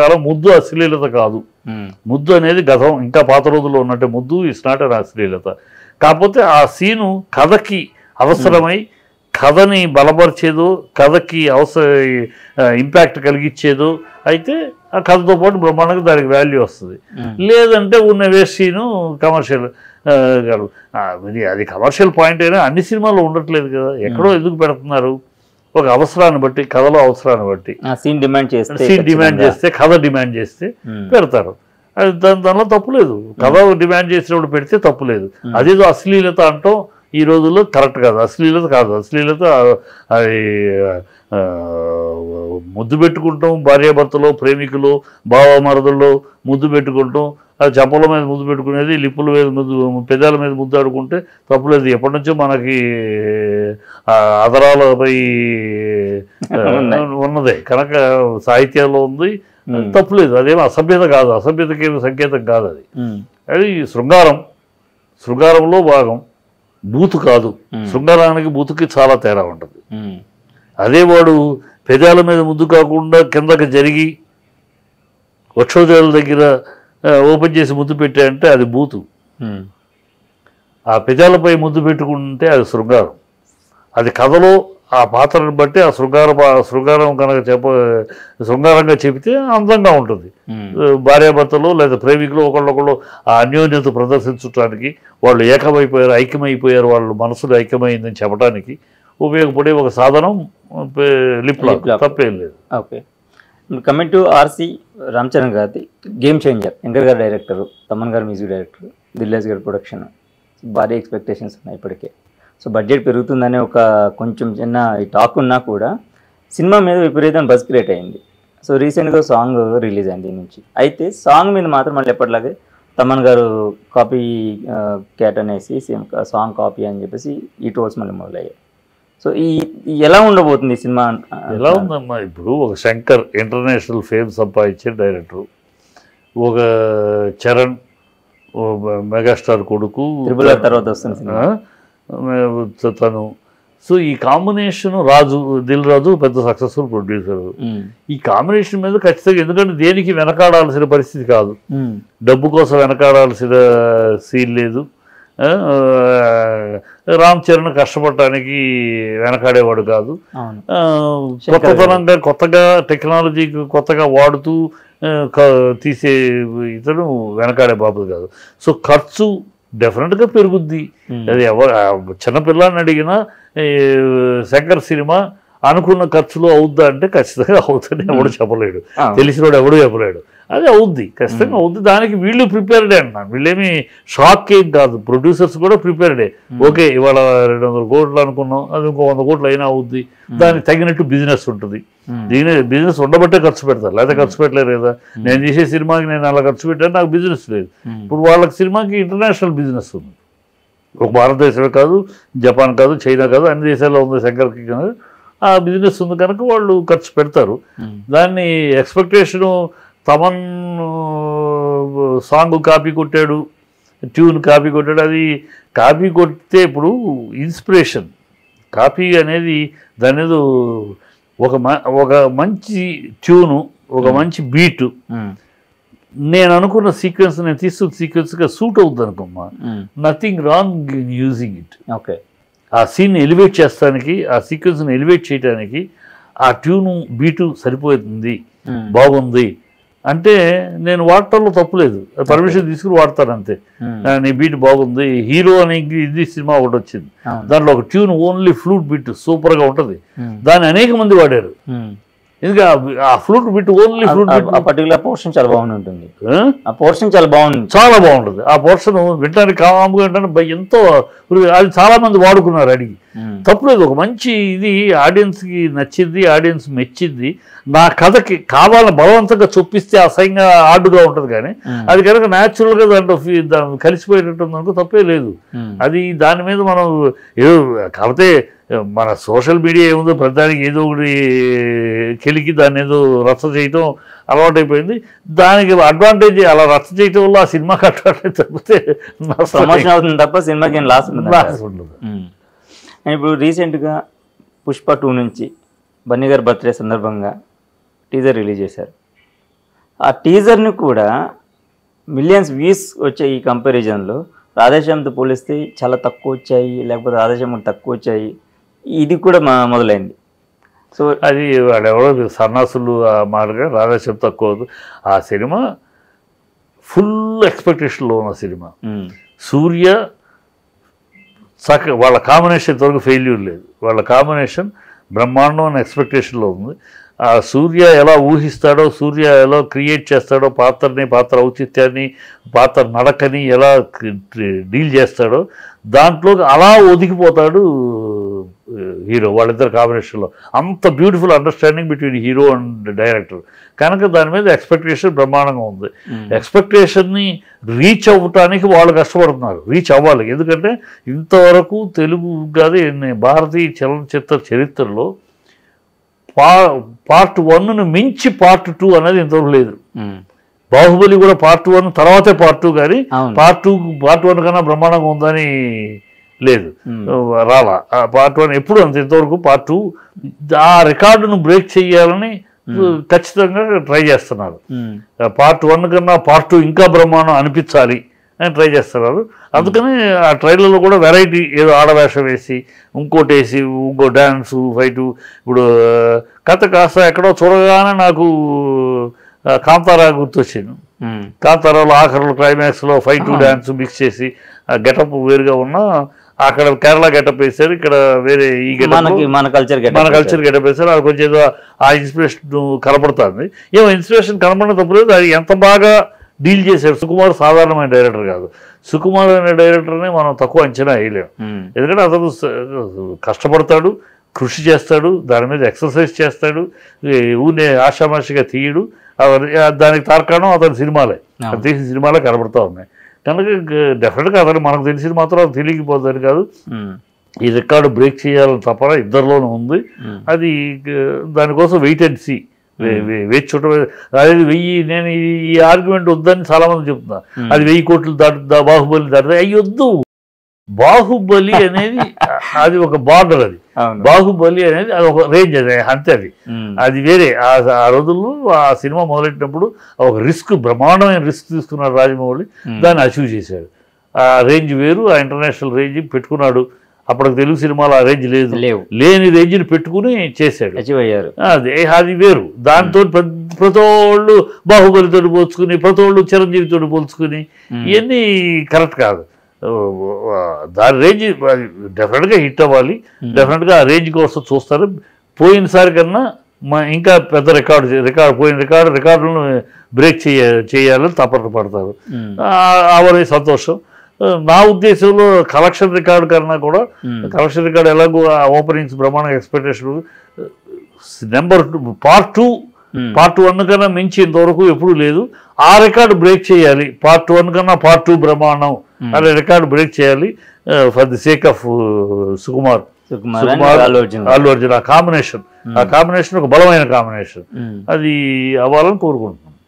కాలం ముద్దు అశ్లీలత కాదు. ముద్దు అనేది గతం ఇంకా పాత రోజుల్లో ఉన్నట్టే ముద్దు ఇస్ నాట్ అన్ అశ్లీలత. కాకపోతే ఆ సీను కథకి అవసరమై కథని బలపరిచేదో కథకి ఇంపాక్ట్ కలిగించేదో అయితే ఆ కథతో పాటు బ్రహ్మాండంగా దానికి వాల్యూ వస్తుంది. లేదంటే ఉన్న వేస్ట్ సీను కమర్షియల్ అది కమర్షియల్ పాయింట్ అయినా అన్ని సినిమాల్లో ఉండట్లేదు కదా. ఎక్కడో ఎందుకు పెడుతున్నారు? ఒక అవసరాన్ని బట్టి కథలో అవసరాన్ని బట్టి సీన్ డిమాండ్ చేస్తే కథ డిమాండ్ చేస్తే పెడతారు. అది దానిలో తప్పులేదు. కథ డిమాండ్ చేసినప్పుడు పెడితే తప్పులేదు. అదేదో అశ్లీలత అంటాం ఈ రోజుల్లో కరెక్ట్ కాదు. అశ్లీలత కాదు. అశ్లీలత అది ముద్దు పెట్టుకుంటాం, భార్యాభర్తలో ప్రేమికులు బావమరదుల్లో ముద్దు పెట్టుకుంటాం. అది చెంపల మీద ముద్దు పెట్టుకునేది, లిప్పుల మీద ముద్దు, పెదాల మీద ముద్దు ఆడుకుంటే తప్పులేదు. ఎప్పటి నుంచో మనకి అదరాలపై ఉన్నదే కనుక సాహిత్యాల్లో ఉంది, తప్పులేదు. అదేమో అసభ్యత కాదు, అసభ్యతకి సంకేతం కాదు. అది శృంగారంలో భాగం, బూతు కాదు. శృంగారానికి బూతుకి చాలా తేడా ఉంటుంది. అదే వాడు పెదాల మీద ముద్దు కాకుండా కిందకి జరిగి వక్షోజాల దగ్గర ఓపెన్ చేసి ముద్దు పెట్టాయంటే అది బూతు. ఆ పెదాలపై ముద్దు పెట్టుకుంటే అది శృంగారం. అది కథలో ఆ పాత్రను బట్టి ఆ శృంగారం కనుక శృంగారంగా చెబితే అందంగా ఉంటుంది. భార్యాభర్తలు లేదా ప్రేమికులు ఒకళ్ళొకళ్ళు ఆ అన్యోన్యత ప్రదర్శించడానికి వాళ్ళు ఐక్యమైపోయారు, వాళ్ళు మనసులు ఐక్యమైందని చెప్పడానికి ఉపయోగపడే ఒక సాధనం లిప్ లాక్. తప్పేం లేదు. Okay, coming to R C Ram Charan గారి గేమ్ చేంజర్. ఎన్టీఆర్ గారు డైరెక్టర్, తమన్ గారు మ్యూజిక్ డైరెక్టర్, దిల్రాజు గారి ప్రొడక్షన్. భారీ ఎక్స్పెక్టేషన్స్ ఉన్నాయి ఇప్పటికే. సో బడ్జెట్ పెరుగుతుందనే ఒక కొంచెం చిన్న టాక్ ఉన్నా కూడా సినిమా మీద విపరీతం బజ్ క్రియేట్ అయింది. సో రీసెంట్గా సాంగ్ రిలీజ్ అయింది దీని నుంచి. అయితే సాంగ్ మీద మాత్రం మళ్ళీ ఎప్పటిలాగే తమన్ గారు కాపీ క్యాట్ అనేసి సేమ్ సాంగ్ కాపీ అని చెప్పేసి ఈ ట్రోల్స్ మళ్ళీ మొదలయ్యాయి. సో ఈ ఎలా ఉండబోతుంది సినిమా? ఎలా ఉందమ్మా, ఇప్పుడు ఒక శంకర్ ఇంటర్నేషనల్ ఫేమ్ సంపాదించే డైరెక్టరు, ఒక చరణ్ మెగాస్టార్ కొడుకు తర్వాత వస్తుంది తను. సో ఈ కాంబినేషన్ దిల్ రాజు పెద్ద సక్సెస్ఫుల్ ప్రొడ్యూసర్. ఈ కాంబినేషన్ మీద ఖచ్చితంగా, ఎందుకంటే దేనికి వెనకాడాల్సిన పరిస్థితి కాదు, డబ్బు కోసం వెనకాడాల్సిన సీన్ లేదు. రామ్ చరణ్ కష్టపడటానికి వెనకాడేవాడు కాదు. కొత్తగా టెక్నాలజీ కొత్తగా వాడుతూ తీసే ఇతను వెనకాడే బాబు కాదు. సో ఖర్చు డెఫినెట్గా పెరుగుద్ది. అది చిన్నపిల్లాన్ని అడిగినా శంకర్ సినిమా అనుకున్న ఖర్చులో అవుద్దా అంటే ఖచ్చితంగా అవుతుంది. ఎవడు చెప్పలేడు, తెలిసినోడు ఎవడు చెప్పలేడు. అది అవుద్ది, ఖచ్చితంగా అవుద్ది. దానికి వీళ్ళు ప్రిపేర్డే అంటున్నాను. వీళ్ళేమి షాక్ ఏం కాదు, ప్రొడ్యూసర్స్ కూడా ప్రిపేర్డే. ఓకే, ఇవాళ 200 కోట్లు అనుకున్నాం, అది ఇంకో 100 కోట్లు అయినా అవుద్ది. దానికి తగినట్టు బిజినెస్ ఉంటుంది. దీని బిజినెస్ ఉండబట్టే ఖర్చు పెడతారు, లేకపోతే ఖర్చు పెట్టలేరు కదా. నేను చేసే సినిమాకి నేను అలా ఖర్చు పెట్టాను, నాకు బిజినెస్ లేదు. ఇప్పుడు వాళ్ళకి సినిమాకి ఇంటర్నేషనల్ బిజినెస్ ఉంది. ఒక భారతదేశమే కాదు, జపాన్ కాదు, చైనా కాదు, అన్ని దేశాల్లో ఉంది శంకర్కి. ఆ బిజినెస్ ఉంది కనుక వాళ్ళు ఖర్చు పెడతారు. దాన్ని ఎక్స్పెక్టేషను తమన్ సాంగ్ కాపీ కొట్టాడు, ట్యూన్ కాపీ కొట్టాడు. అది కాపీ కొడితే ఇప్పుడు ఇన్స్పిరేషన్ కాపీ అనేది దాని ఏదో ఒక మంచి ట్యూను, ఒక మంచి బీటు, నేను అనుకున్న సీక్వెన్స్, నేను తీసుకున్న సీక్వెన్స్గా సూట్ అవుతుంది అనుకోమ్మా. Nothing wrong in using it. Okay, ఆ సీన్ని ఎలివేట్ చేస్తానికి, ఆ సీక్వెన్స్ని ఎలివేట్ చేయడానికి ఆ ట్యూను బీటు సరిపోతుంది, బాగుంది అంటే నేను వాడటంలో తప్పులేదు. పర్మిషన్ తీసుకుని వాడతాను అంతే. నీ బీట్ బాగుంది. హీరో అనే ఇది సినిమా ఒకటి వచ్చింది, దాంట్లో ఒక ట్యూన్ ఓన్లీ ఫ్లూట్ బీట్ సూపర్గా ఉంటుంది. దాన్ని అనేక మంది వాడారు. ఎందుకంటే ఆ flute bit only flute bit particular portion చాలా బాగుంటుంది. ఆ పోర్షన్ చాలా బాగుంటుంది. ఆ పోర్షన్ వింటానికి కాముగా వింటానికి ఎంతో, అది చాలా మంది వాడుకున్నారు అడిగి. తప్పులేదు, ఒక మంచి ఇది ఆడియన్స్కి నచ్చింది, ఆడియన్స్ మెచ్చింది. నా కథకి కావాలని బలవంతంగా చొప్పిస్తే అసహ్యంగా ఆడుగా ఉంటుంది, కానీ అది కనుక న్యాచురల్గా దాంట్లో కలిసిపోయేటట్టు అనుకో తప్పే లేదు. అది దాని మీద మనం ఏదో, కాకపోతే మన సోషల్ మీడియా ఏముందో ప్రతిదానికి ఏదో ఒకటి కెలికి దాన్ని ఏదో రచ్చ చేయటం అలవాటైపోయింది. దానికి అడ్వాంటేజ్ అలా రచ్చ చేయటం వల్ల ఆ సినిమాకి అడ్వాంటేజ్ తప్పితే ప్రమోషన్ అవుతుంది తప్ప సినిమాకి లాస్ ఉండదు. ఇప్పుడు రీసెంట్గా పుష్ప 2 నుంచి బన్నీ గారి బర్త్డే సందర్భంగా టీజర్ రిలీజ్ చేశారు. ఆ టీజర్ని కూడా మిలియన్స్ వ్యూస్ వచ్చాయి. ఈ కంపారిజన్లో రాధేశ్యామ్తో పోలిస్తే చాలా తక్కువ వచ్చాయి, లేకపోతే రాధేశ్యామ్ తక్కువ వచ్చాయి, ఇది కూడా మొదలైంది. సో అది వాడెవరో సన్నాసులు ఆ మాటగా రాధేశ్యామ్ తక్కువ. ఆ సినిమా ఫుల్ ఎక్స్పెక్టేషన్లో ఉన్న సినిమా. సూర్య వాళ్ళ కాంబినేషన్ ఇంతవరకు ఫెయిల్యూర్ లేదు. వాళ్ళ కాంబినేషన్ బ్రహ్మాండం అనే ఎక్స్పెక్టేషన్లో ఉంది. ఆ సూర్య ఎలా ఊహిస్తాడో, సూర్య ఎలా క్రియేట్ చేస్తాడో పాత్రని, పాత్ర ఔచిత్యాన్ని, పాత్ర నడకని ఎలా డీల్ చేస్తాడో దాంట్లో అలా ఒదిగిపోతాడు హీరో. వాళ్ళిద్దరు కాంబినేషన్లో అంత beautiful understanding between hero and director కనుక దాని మీద ఎక్స్పెక్టేషన్ బ్రహ్మాండంగా ఉంది. ఎక్స్పెక్టేషన్ని రీచ్ అవ్వటానికి వాళ్ళు కష్టపడుతున్నారు, రీచ్ అవ్వాలి. ఎందుకంటే ఇంతవరకు తెలుగు కాదు భారతీయ చలనచిత్ర చరిత్రలో పార్ట్ 1ను మించి పార్ట్ 2 అనేది ఇంతవరకు లేదు. బాహుబలి కూడా పార్ట్ 1 తర్వాతే పార్ట్ 2, కానీ పార్ట్ 1 కన్నా బ్రహ్మాండంగా ఉందని లేదు, రాలా. పార్ట్ 1 ఎప్పుడు అంత ఇంతవరకు పార్ట్ 2 ఆ రికార్డును బ్రేక్ చేయాలని ఖచ్చితంగా ట్రై చేస్తున్నారు. పార్ట్ 1 కన్నా పార్ట్ 2 ఇంకా బ్రహ్మాండం అనిపించాలి అని ట్రై చేస్తున్నారు. అందుకని ఆ ట్రైలర్లో కూడా వెరైటీ ఏదో ఆడవేషం వేసి ఇంకోటి వేసి ఇంకో డ్యాన్సు ఫైటు. ఇప్పుడు కథ కాస్త ఎక్కడో చూడగానే నాకు కాంతారా గుర్తొచ్చింది. కాంతారాలో ఆఖరిలో క్లైమాక్స్లో ఫైటు డ్యాన్స్ మిక్స్ చేసి ఆ గెటప్ వేరుగా ఉన్నా అక్కడ కేరళ గెటప్ వేశారు, ఇక్కడ వేరే ఈ గెటప్ మన కల్చర్ గెటప్ వేశారు. అది కొంచెం ఏదో ఆ ఇన్స్పిరేషన్ కనపడుతుంది. ఏమో ఇన్స్పిరేషన్ కనపడిన తప్పలేదు, అది ఎంత బాగా డీల్ చేశారు. సుకుమార్ సాధారణమైన డైరెక్టర్ కాదు. సుకుమార్ అనే డైరెక్టర్ని మనం తక్కువ అంచనా వేయలేము. ఎందుకంటే అతను కష్టపడతాడు, కృషి చేస్తాడు, దాని మీద ఎక్సర్సైజ్ చేస్తాడు, ఊనే ఆషామాషిగా తీయడు. దానికి తార్కాణం అతని సినిమాలే, అతను తీసిన సినిమాలే కనబడుతూ ఉన్నాయి. కనుక డెఫినెట్గా అతను మనకు తెలిసింది మాత్రం అది తెలియకపోతుంది కాదు, ఈ రికార్డు బ్రేక్ చేయాలని తప్పన ఇద్దరిలోనూ ఉంది. అది దానికోసం వెయిట్ అండ్ సీ, వేచి చూడటం. అదే 1000 నేను ఈ ఆర్గ్యుమెంట్ వద్దని చాలామంది చెప్తున్నా. అది 1000 కోట్లు దాటుదా, బాహుబలి దాటుదా. అయ్యి వద్దు. బాహుబలి అనేది అది ఒక బార్డర్, అది బాహుబలి అనేది అది ఒక రేంజ్, అది అంతే. అది వేరే. ఆ రోజుల్లో ఆ సినిమా మొదలెట్టినప్పుడు ఒక రిస్క్, బ్రహ్మాండమైన రిస్క్ తీసుకున్నాడు రాజమౌళి, దాన్ని అచీవ్ చేశాడు. ఆ రేంజ్ వేరు, ఆ ఇంటర్నేషనల్ రేంజ్ పెట్టుకున్నాడు. అప్పటికి తెలుగు సినిమాలో ఆ రేంజ్ లేదు, లేని రేంజ్ని పెట్టుకుని చేశాడు, అది వేరు. దాంతో ప్రతోళ్ళు బాహుబలితో పోల్చుకుని, ప్రతోళ్ళు చిరంజీవితో పోల్చుకుని ఇవన్నీ కరెక్ట్ కాదు. దాని రేంజ్ డెఫినెట్గా హిట్ అవ్వాలి, డెఫినెట్గా ఆ రేంజ్ కోసం చూస్తారు. పోయినసారి కన్నా ఇంకా పెద్ద పోయిన రికార్డులను బ్రేక్ చేయాలని తపన పడతారు. అవన్నీ సంతోషం. నా ఉద్దేశంలో కలెక్షన్ రికార్డు కన్నా కూడా, కలెక్షన్ రికార్డు ఎలాగో ఓపెనింగ్స్ బ్రహ్మాండంగా ఎక్స్పెక్టేషన్, నెంబర్ 2 పార్ట్ 1 కన్నా మించి ఇంతవరకు ఎప్పుడు లేదు. ఆ రికార్డు బ్రేక్ చేయాలి. పార్ట్ 1 కన్నా పార్ట్ 2 బ్రహ్మాండం అనే రికార్డు బ్రేక్ చేయాలి for the sake of Sukumar Allu Arjun. ఆ కాంబినేషన్ ఒక బలమైన కాంబినేషన్, అది అవ్వాలని కోరుకుంటున్నాం.